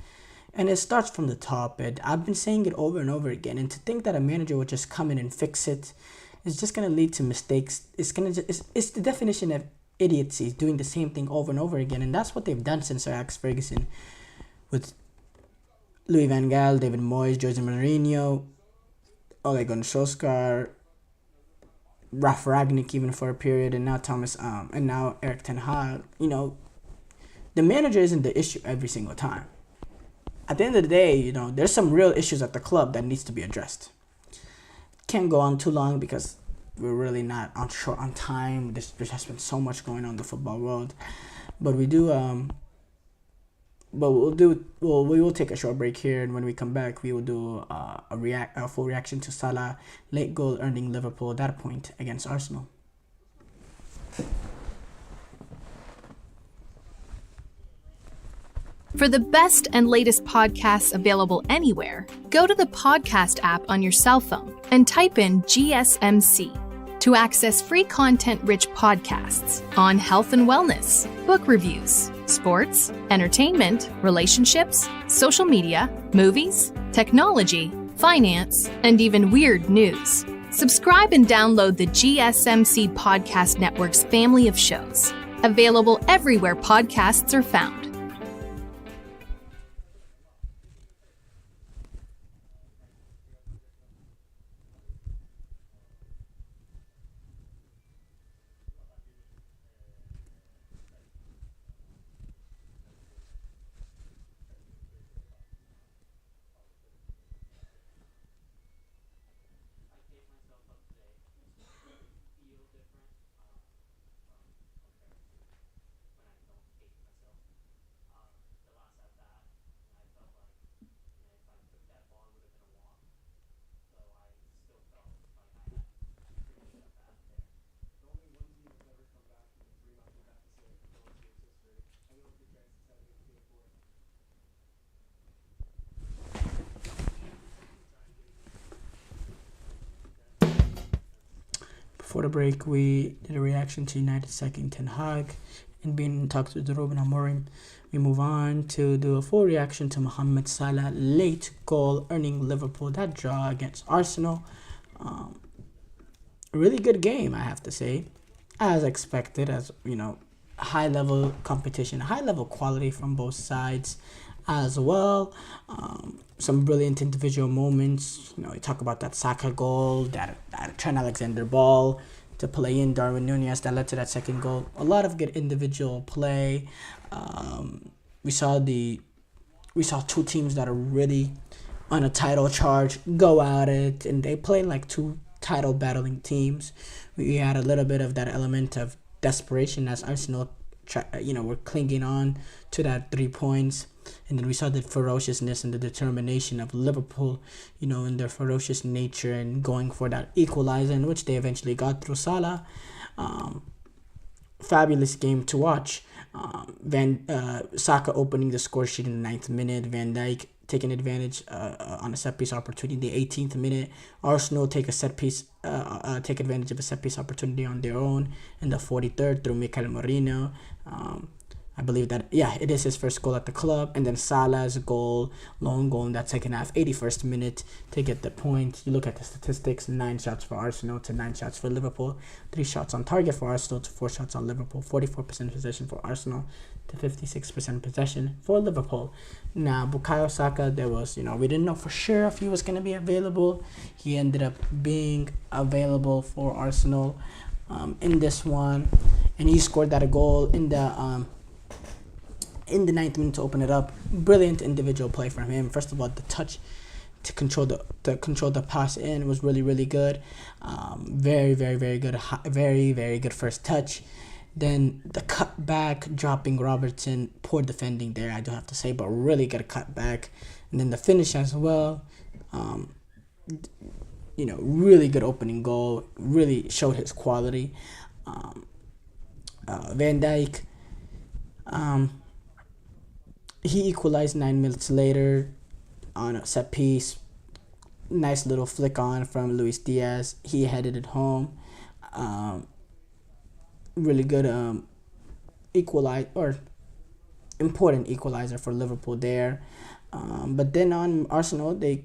And it starts from the top. And I've been saying it over and over again. And to think that a manager would just come in and fix it is just going to lead to mistakes. It's the definition of idiocy, doing the same thing over and over again. And that's what they've done since Sir Alex Ferguson, with Louis van Gaal, David Moyes, Jose Mourinho, Ole Gunnar Solskjaer, Ralf Ragnick even for a period, and now Erik Ten-Hag. The manager isn't the issue every single time. At the end of the day, there's some real issues at the club that needs to be addressed. Can't go on too long because we're really not short on time. There has been so much going on in the football world, but we will take a short break here, and when we come back, we will do a full reaction to Salah late goal earning Liverpool that point against Arsenal. For the best and latest podcasts available anywhere, go to the podcast app on your cell phone and type in GSMC to access free content-rich podcasts on health and wellness, book reviews, sports, entertainment, relationships, social media, movies, technology, finance, and even weird news. Subscribe and download the GSMC Podcast Network's family of shows, available everywhere podcasts are found. the break, we did a reaction to United sacking Ten-Hag and being in talks with Ruben Amorim. We move on to do a full reaction to Mohamed Salah late goal earning Liverpool that draw against Arsenal. Really good game, I have to say, as expected. As you know, high level competition, high level quality from both sides as well. Some brilliant individual moments. You talk about that Saka goal, that Trent Alexander ball to play in Darwin Nunez that led to that second goal. A lot of good individual play. We saw two teams that are really on a title charge go at it, and they play like two title battling teams. We had a little bit of that element of desperation as Arsenal were clinging on to that 3 points, and then we saw the ferociousness and the determination of Liverpool, in their ferocious nature and going for that equalizer, in which they eventually got through Salah. Fabulous game to watch. Saka opening the score sheet in the 9th minute. Van Dijk taking advantage on a set piece opportunity in the 18th minute. Arsenal take advantage of a set piece opportunity on their own in the 43rd through Mikel Merino. I believe that, it is his first goal at the club. And then Salah's lone goal in that second half, 81st minute, to get the point. You look at the statistics, 9 shots for Arsenal to 9 shots for Liverpool. 3 shots on target for Arsenal to 4 shots on Liverpool. 44% possession for Arsenal to 56% possession for Liverpool. Now, Bukayo Saka, we didn't know for sure if he was going to be available. He ended up being available for Arsenal in this one. And he scored that goal in the 9th minute to open it up. Brilliant individual play from him. First of all, the touch to control the pass in was really, really good. Very, very, very good. Very, very good first touch. Then the cut back, dropping Robertson. Poor defending there, I do have to say, but really good cut back. And then the finish as well. Really good opening goal. Really showed his quality. Van Dijk. He equalized 9 minutes later on a set piece. Nice little flick on from Luis Diaz. He headed it home. Really good important equalizer for Liverpool there. But then on Arsenal, they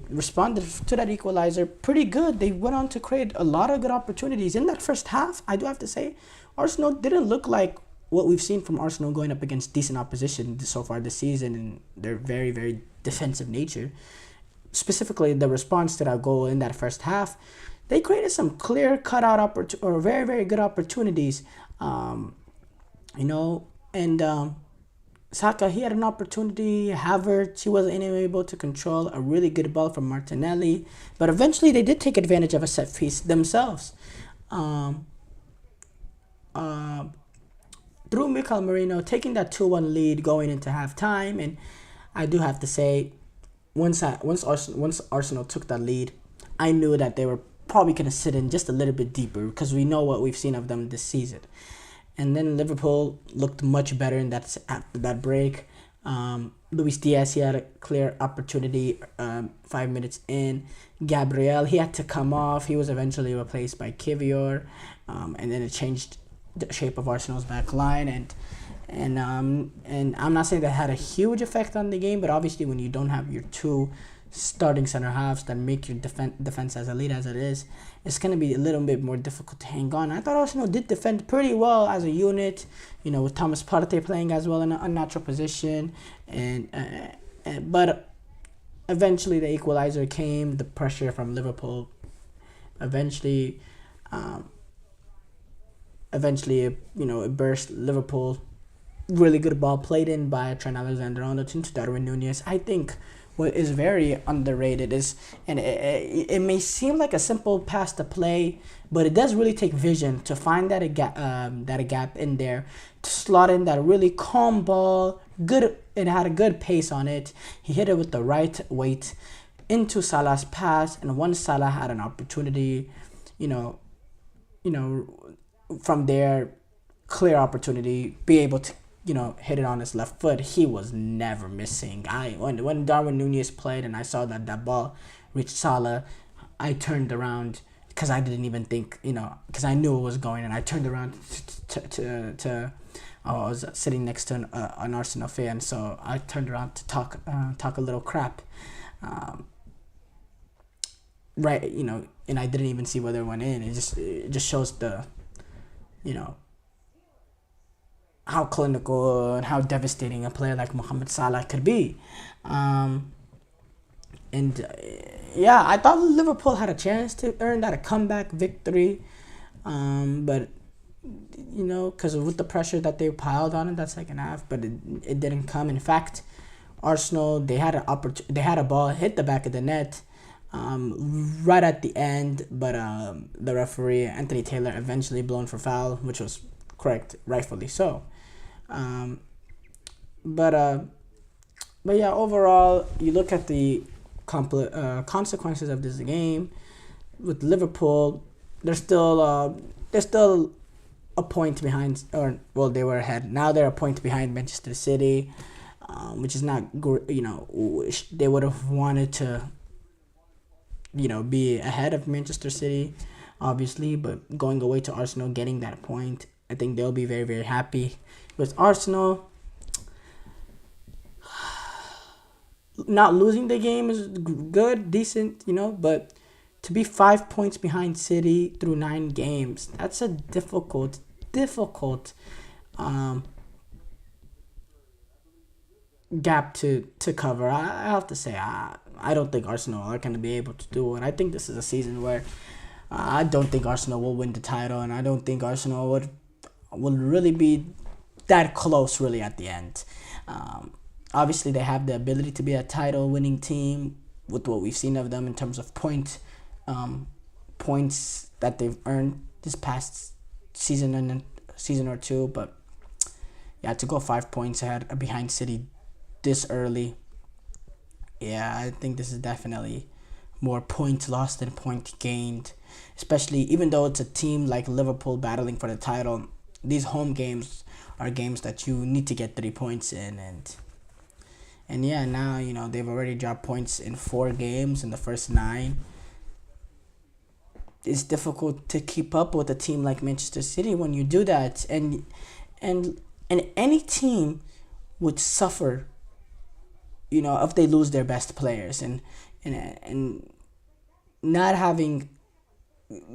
responded to that equalizer pretty good. They went on to create a lot of good opportunities in that first half. I do have to say, Arsenal didn't look like what we've seen from Arsenal going up against decent opposition so far this season, and their very, very defensive nature. Specifically, the response to that goal in that first half, they created some clear cutout or very, very good opportunities. Saka, he had an opportunity. Havertz, he wasn't able to control a really good ball from Martinelli, but eventually they did take advantage of a set piece themselves. Through Mikel Merino, taking that 2-1 lead going into halftime. And I do have to say, once Arsenal took that lead, I knew that they were probably going to sit in just a little bit deeper, because we know what we've seen of them this season. And then Liverpool looked much better after that break. Luis Diaz, he had a clear opportunity 5 minutes in. Gabriel, he had to come off. He was eventually replaced by Kivior. And then it changed the shape of Arsenal's back line, and I'm not saying that had a huge effect on the game, but obviously when you don't have your two starting center halves that make your defense as elite as it is, it's going to be a little bit more difficult to hang on. I thought Arsenal did defend pretty well as a unit, with Thomas Partey playing as well in an unnatural position, but eventually the equalizer came, the pressure from Liverpool. Eventually, it burst. Liverpool, really good ball played in by Trent Alexander-Arnold to Darwin Nunez. I think what is very underrated is, and it may seem like a simple pass to play, but it does really take vision to find that a gap in there, to slot in that really calm ball. Good, it had a good pace on it. He hit it with the right weight into Salah's pass, and once Salah had an opportunity, from there, clear opportunity, be able to, hit it on his left foot. He was never missing. When Darwin Nunez played and I saw that ball reached Salah, I turned around because I didn't even think, because I knew it was going, and I turned around to I was sitting next to an Arsenal fan, so I turned around to talk a little crap, right? And I didn't even see whether it went in. It just shows the, how clinical and how devastating a player like Mohamed Salah could be. I thought Liverpool had a chance to earn that a comeback victory, but because with the pressure that they piled on in that second half, but it didn't come. In fact, Arsenal, they had a ball hit the back of the net right at the end, but the referee Anthony Taylor eventually blown for foul, which was correct, rightfully so. But yeah, overall, you look at the consequences of this game. With Liverpool, they're still a point behind, they were ahead. Now they're a point behind Manchester City, which is not good. They would have wanted to, be ahead of Manchester City, obviously, but going away to Arsenal, getting that point, I think they'll be very, very happy. With Arsenal, not losing the game is good, decent, but to be 5 points behind City through 9 games, that's a difficult gap to cover. I have to say, I don't think Arsenal are going to be able to do it. I think this is a season where I don't think Arsenal will win the title, and I don't think Arsenal will really be that close really at the end. Obviously, they have the ability to be a title-winning team with what we've seen of them in terms of points that they've earned this past season and season or two. But yeah, to go 5 points ahead behind City this early, yeah, I think this is definitely more points lost than point gained. Especially even though it's a team like Liverpool battling for the title, these home games are games that you need to get 3 points in, and yeah, now they've already dropped points in 4 games in the first 9. It's difficult to keep up with a team like Manchester City when you do that, and any team would suffer, if they lose their best players, and not having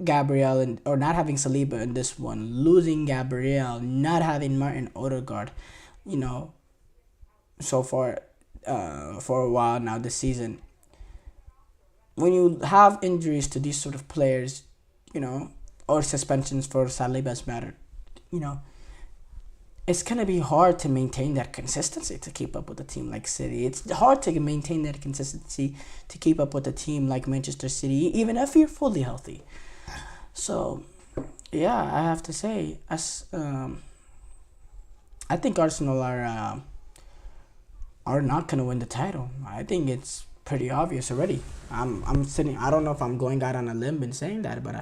Gabriel or not having Saliba in this one, losing Gabriel, not having Martin Odegaard, so far for a while now this season. When you have injuries to these sort of players, or suspensions for Saliba's matter, it's going to be hard to maintain that consistency to keep up with a team like City. It's hard to maintain that consistency to keep up with a team like Manchester City, even if you're fully healthy. So, yeah, I have to say, I think Arsenal are not going to win the title. I think it's pretty obvious already. I don't know if I'm going out on a limb and saying that, but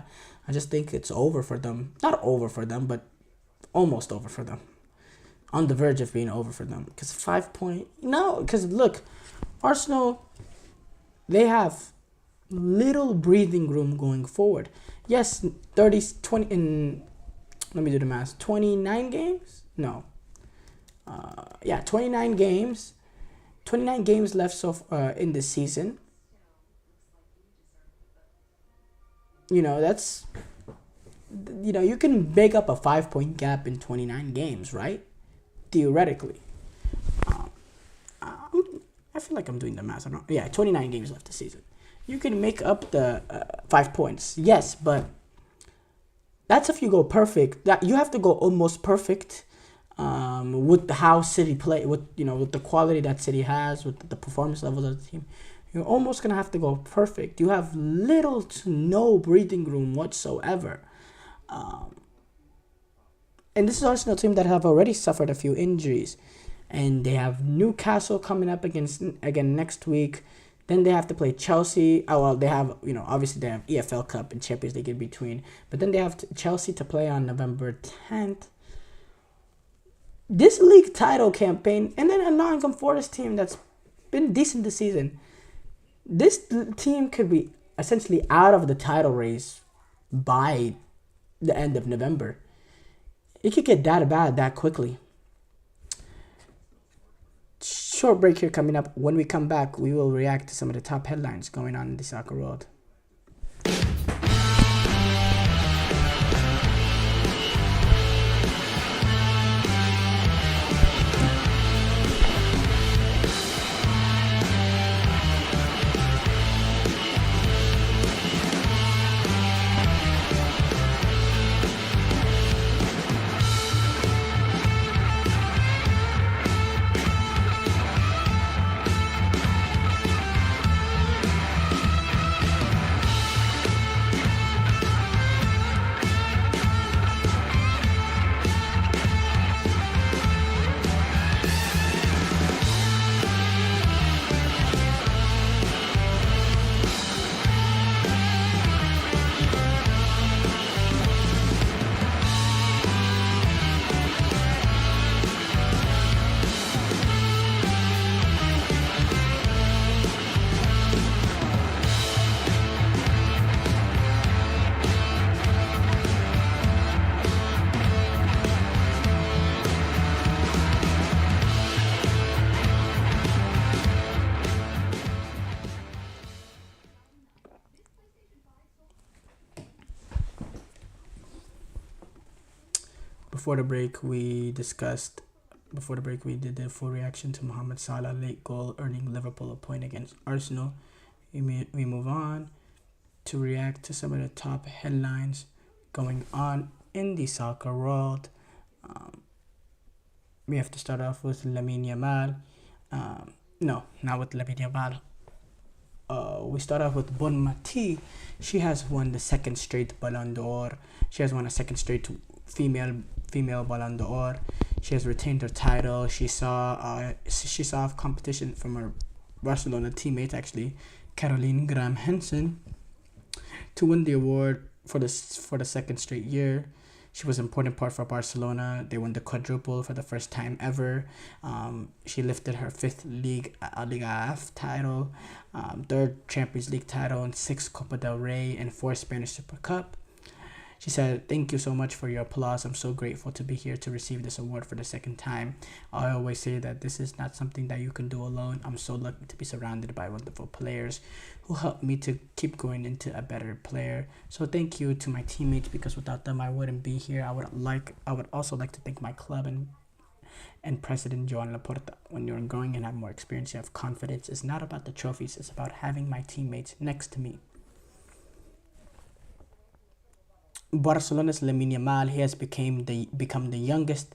I just think it's over for them. Not over for them, but almost over for them. On the verge of being over for them. Because 5 point... No, because look, Arsenal, they have little breathing room going forward. Yes, 20 in... Let me do the math. 29 games? No. 29 games. 29 games left in this season. That's... you can make up a 5 point gap in 29 games, right? Theoretically. I feel like I'm doing the math. 29 games left this season. You can make up the 5 points. Yes, but that's if you go perfect. That you have to go almost perfect with how City play, with the quality that City has, with the performance levels of the team. You're almost going to have to go perfect. You have little to no breathing room whatsoever. And this is Arsenal team that have already suffered a few injuries. And they have Newcastle coming up again next week. Then they have to play Chelsea. They have, obviously they have EFL Cup and Champions League in between. But then they have Chelsea to play on November 10th. This league title campaign, and then a Nottingham Forest team that's been decent this season. This team could be essentially out of the title race by the end of November. It could get that bad that quickly. Short break here coming up. When we come back, we will react to some of the top headlines going on in the soccer world. Before the break, we did the full reaction to Mohamed Salah late goal earning Liverpool a point against Arsenal. We move on to react to some of the top headlines going on in the soccer world. We have to start off with Lamine Yamal. No, not with Lamine Yamal. We start off with Bon Mati. She has won the second straight Ballon d'Or. She has won a second straight female Ballon d'Or. She has retained her title. She saw competition from her Barcelona teammate, actually, Caroline Graham-Hansen, to win the award for the second straight year. She was an important part for Barcelona. They won the quadruple for the first time ever. She lifted her fifth Liga F title, third Champions League title, and 6 Copa del Rey and 4 Spanish Super Cup. She said, "Thank you so much for your applause. I'm so grateful to be here to receive this award for the second time. I always say that this is not something that you can do alone. I'm so lucky to be surrounded by wonderful players who helped me to keep growing into a better player. So thank you to my teammates, because without them I wouldn't be here. I would also like to thank my club and President Joan Laporta. When you're growing and have more experience, you have confidence. It's not about the trophies. It's about having my teammates next to me." Barcelona's Lamine Yamal, he has become the youngest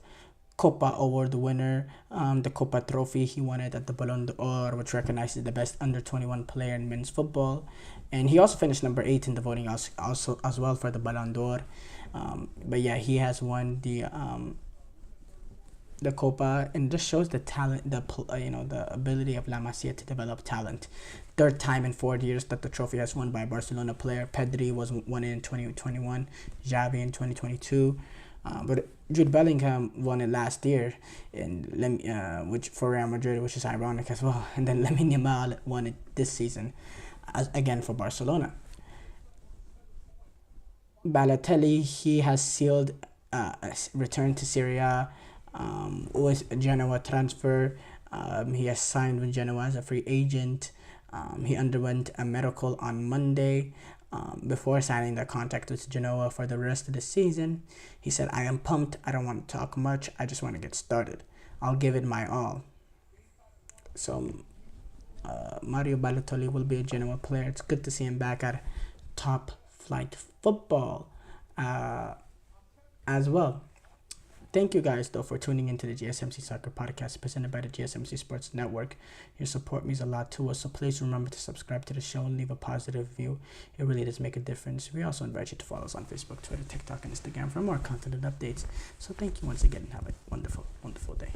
Copa Award winner. The Copa trophy, he won it at the Ballon d'Or, which recognizes the best under-21 player in men's football. And he also finished number 8 in the voting also as well for the Ballon d'Or. But yeah, he has won the Copa, and this shows the talent, the ability of La Masia to develop talent. Third time in 4 years that the trophy has won by a Barcelona player. Pedri won it in 2021, Xavi in 2022, but Jude Bellingham won it last year, which for Real Madrid, which is ironic as well. And then Lamine Yamal won it this season, again for Barcelona. Balotelli, he has sealed a return to Serie A with a Genoa transfer. He has signed with Genoa as a free agent. He underwent a medical on Monday before signing the contract with Genoa for the rest of the season. He said, "I am pumped. I don't want to talk much. I just want to get started. I'll give it my all." So Mario Balotelli will be a Genoa player. It's good to see him back at top flight football as well. Thank you guys, though, for tuning into the GSMC Soccer Podcast presented by the GSMC Sports Network. Your support means a lot to us, so please remember to subscribe to the show and leave a positive review. It really does make a difference. We also invite you to follow us on Facebook, Twitter, TikTok, and Instagram for more content and updates. So thank you once again, and have a wonderful, wonderful day.